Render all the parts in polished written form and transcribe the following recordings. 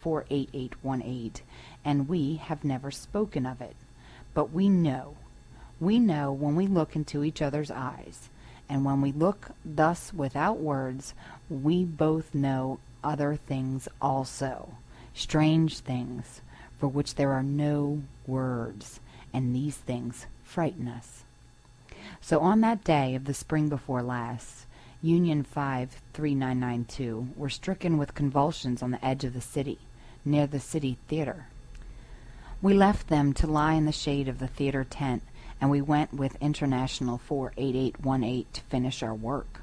48818, and we have never spoken of it. But we know when we look into each other's eyes, and when we look thus without words, we both know other things also, strange things, for which there are no words, and these things frighten us. So on that day of the spring before last, Union 53992 were stricken with convulsions on the edge of the city, near the city theater. We left them to lie in the shade of the theater tent, and we went with International 48818 to finish our work.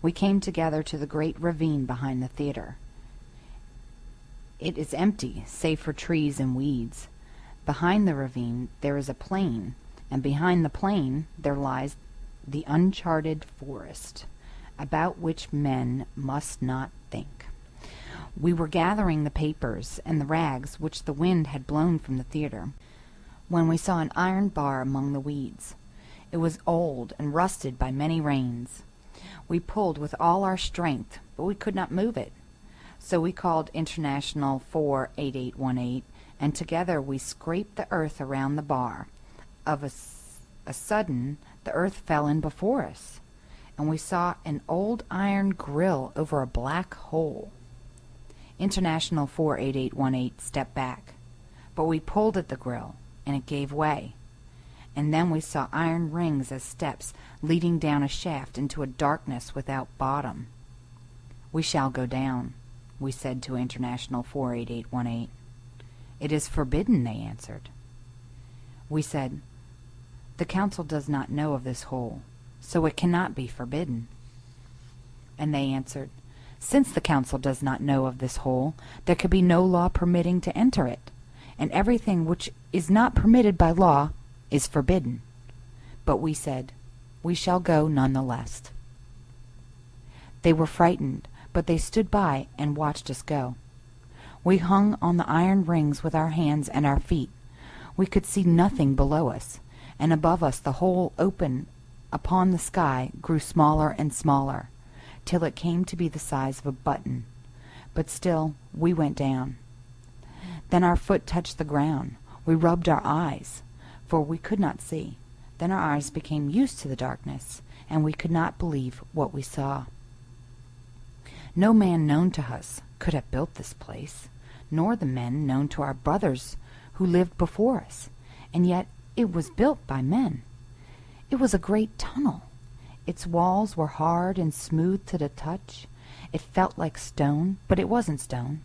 We came together to the great ravine behind the theater. It is empty, save for trees and weeds. Behind the ravine there is a plain, and behind the plain there lies the uncharted forest, about which men must not think. We were gathering the papers and the rags which the wind had blown from the theater, when we saw an iron bar among the weeds. It was old and rusted by many rains. We pulled with all our strength, but we could not move it. So we called International 48818, and together we scraped the earth around the bar. Of a sudden, the earth fell in before us, and we saw an old iron grill over a black hole. International 48818 stepped back, but we pulled at the grill, and it gave way. And then we saw iron rings as steps leading down a shaft into a darkness without bottom. "We shall go down," we said to International 48818. "It is forbidden," they answered. We said, "The council does not know of this hole, so it cannot be forbidden." And they answered, "Since the council does not know of this hole, there could be no law permitting to enter it, and everything which is not permitted by law is forbidden." But we said, "We shall go none the less." They were frightened, but they stood by and watched us go. We hung on the iron rings with our hands and our feet. We could see nothing below us, and above us the hole open upon the sky grew smaller and smaller, till it came to be the size of a button. But still we went down. Then our foot touched the ground. We rubbed our eyes, for we could not see. Then our eyes became used to the darkness, and we could not believe what we saw. No man known to us could have built this place, nor the men known to our brothers who lived before us, and yet it was built by men. It was a great tunnel. Its walls were hard and smooth to the touch. It felt like stone, but it wasn't stone.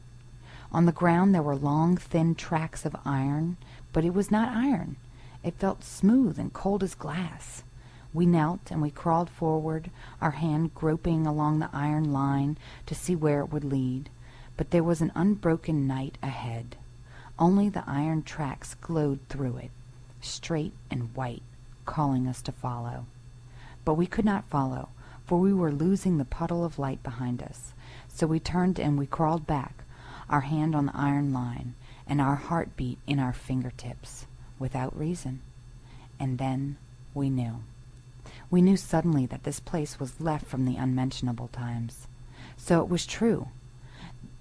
On the ground there were long, thin tracks of iron, but it was not iron. It felt smooth and cold as glass. We knelt and we crawled forward, our hand groping along the iron line to see where it would lead. But there was an unbroken night ahead. Only the iron tracks glowed through it, straight and white, calling us to follow. But we could not follow, for we were losing the puddle of light behind us. So we turned and we crawled back, our hand on the iron line, and our heart beat in our fingertips, without reason. And then we knew. We knew suddenly that this place was left from the unmentionable times. So it was true.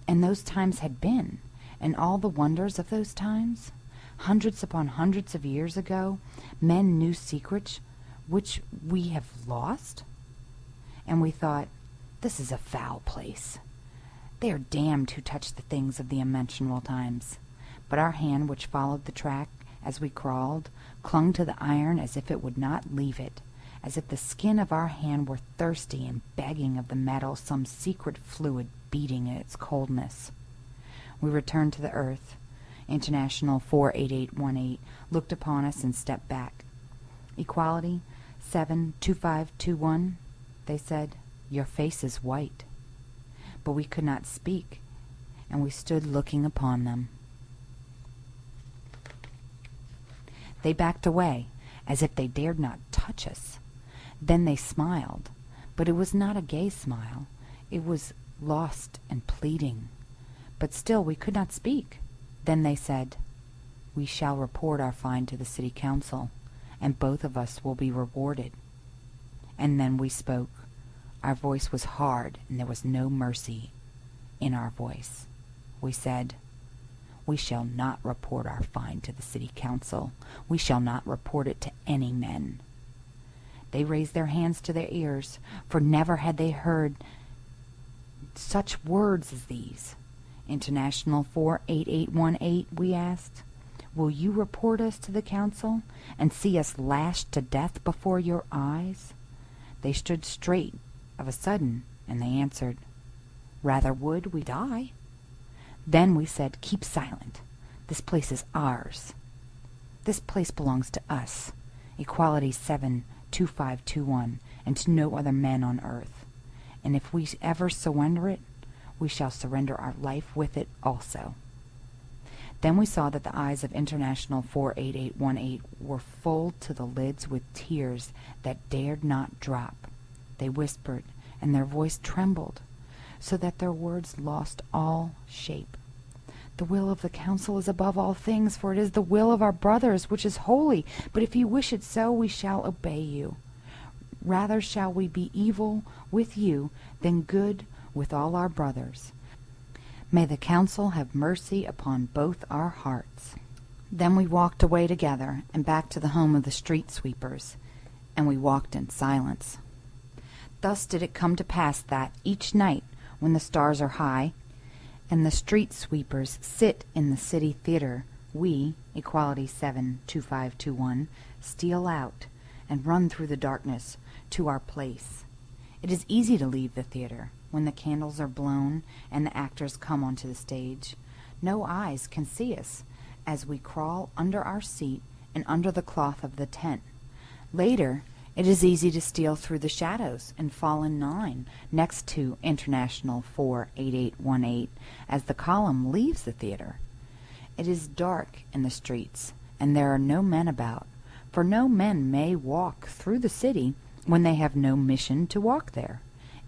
And those times had been, and all the wonders of those times. Hundreds upon hundreds of years ago, men knew secrets which we have lost. And we thought, this is a foul place. They are damned who touch the things of the unmentionable times. But our hand, which followed the track as we crawled, clung to the iron as if it would not leave it, as if the skin of our hand were thirsty and begging of the metal some secret fluid beating in its coldness. We returned to the earth. International 48818 looked upon us and stepped back. "Equality 72521, they said, "your face is white." But we could not speak, and we stood looking upon them. They backed away, as if they dared not touch us. Then they smiled, but it was not a gay smile. It was lost and pleading. But still we could not speak. Then they said, "We shall report our find to the city council, and both of us will be rewarded." And then we spoke. Our voice was hard, and there was no mercy in our voice. We said, We shall not report our find to the city council. We shall not report it to any men." They raised their hands to their ears, for never had they heard such words as these. "International 48818, we asked, will you report us to the council and see us lashed to death before your eyes?" They stood straight of a sudden, and they answered, "Rather would we die." Then we said, "Keep silent. This place is ours. This place belongs to us, Equality 72521, and to no other men on earth. And if we ever surrender it, we shall surrender our life with it also." Then we saw that the eyes of International 48818 were full to the lids with tears that dared not drop. They whispered, and their voice trembled, so that their words lost all shape. "The will of the council is above all things, for it is the will of our brothers, which is holy. But if you wish it so, we shall obey you. Rather shall we be evil with you than good with all our brothers. May the council have mercy upon both our hearts." Then we walked away together and back to the home of the street sweepers, and we walked in silence. Thus did it come to pass that each night, when the stars are high and the street sweepers sit in the city theater, we, Equality 72521, steal out and run through the darkness to our place. It is easy to leave the theater when the candles are blown and the actors come onto the stage. No eyes can see us as we crawl under our seat and under the cloth of the tent. Later, it is easy to steal through the shadows and fall in line next to International 48818 as the column leaves the theater. It is dark in the streets, and there are no men about, for no men may walk through the city when they have no mission to walk there.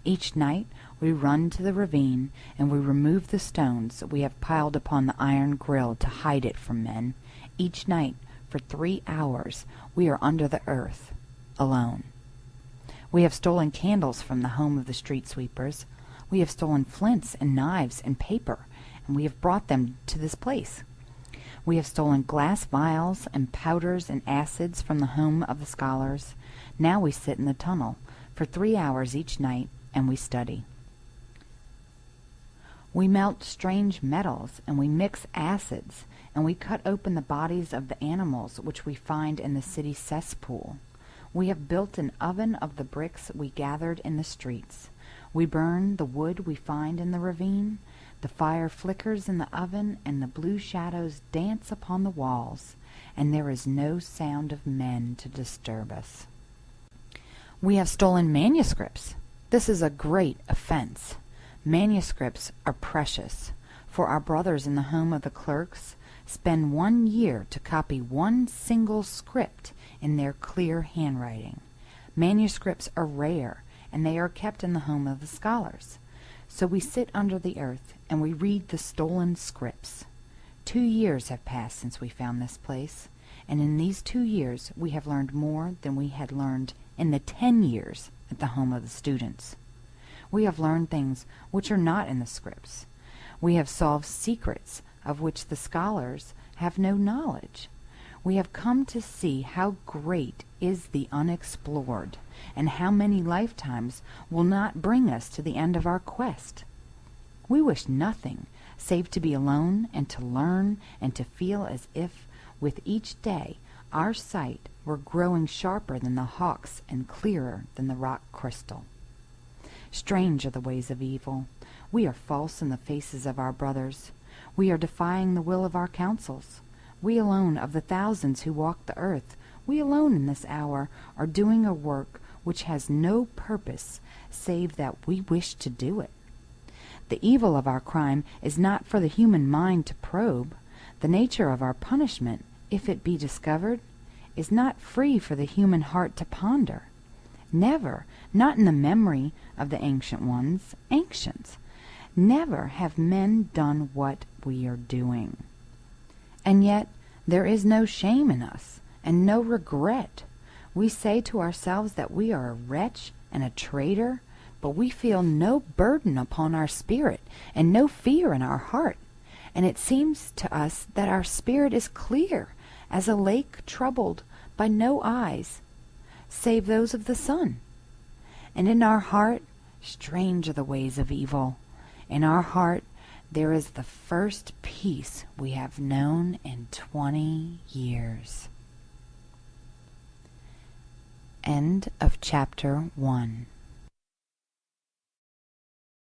Each night we run to the ravine, and we remove the stones we have piled upon the iron grill to hide it from men. Each night, for 3 hours, we are under the earth, alone. We have stolen candles from the home of the street sweepers. We have stolen flints and knives and paper, and we have brought them to this place. We have stolen glass vials and powders and acids from the home of the scholars. Now we sit in the tunnel for 3 hours each night, and we study. We melt strange metals, and we mix acids, and we cut open the bodies of the animals which we find in the city cesspool. We have built an oven of the bricks we gathered in the streets. We burn the wood we find in the ravine. The fire flickers in the oven, and the blue shadows dance upon the walls, and there is no sound of men to disturb us. We have stolen manuscripts. This is a great offense. Manuscripts are precious, for our brothers in the home of the clerks spend 1 year to copy 1 single script in their clear handwriting. Manuscripts are rare, and they are kept in the home of the scholars. So we sit under the earth, and we read the stolen scripts. 2 years have passed since we found this place, and in these 2 years we have learned more than we had learned in the 10 years at the home of the students. We have learned things which are not in the scripts. We have solved secrets of which the scholars have no knowledge. We have come to see how great is the unexplored, and how many lifetimes will not bring us to the end of our quest. We wish nothing save to be alone and to learn and to feel as if with each day our sight were growing sharper than the hawk's and clearer than the rock crystal. Strange are the ways of evil. We are false in the faces of our brothers. We are defying the will of our councils. We alone of the thousands who walk the earth, we alone in this hour are doing a work which has no purpose save that we wish to do it. The evil of our crime is not for the human mind to probe. The nature of our punishment, if it be discovered, is not free for the human heart to ponder. Never, not in the memory of the ancient ones, ancients, never have men done what we are doing. And yet there is no shame in us, and no regret. We say to ourselves that we are a wretch and a traitor, but we feel no burden upon our spirit, and no fear in our heart. and it seems to us that our spirit is clear as a lake troubled by no eyes save those of the sun. And in our heart, strange are the ways of evil. In our heart there is the first peace we have known in 20 years. End of chapter 1.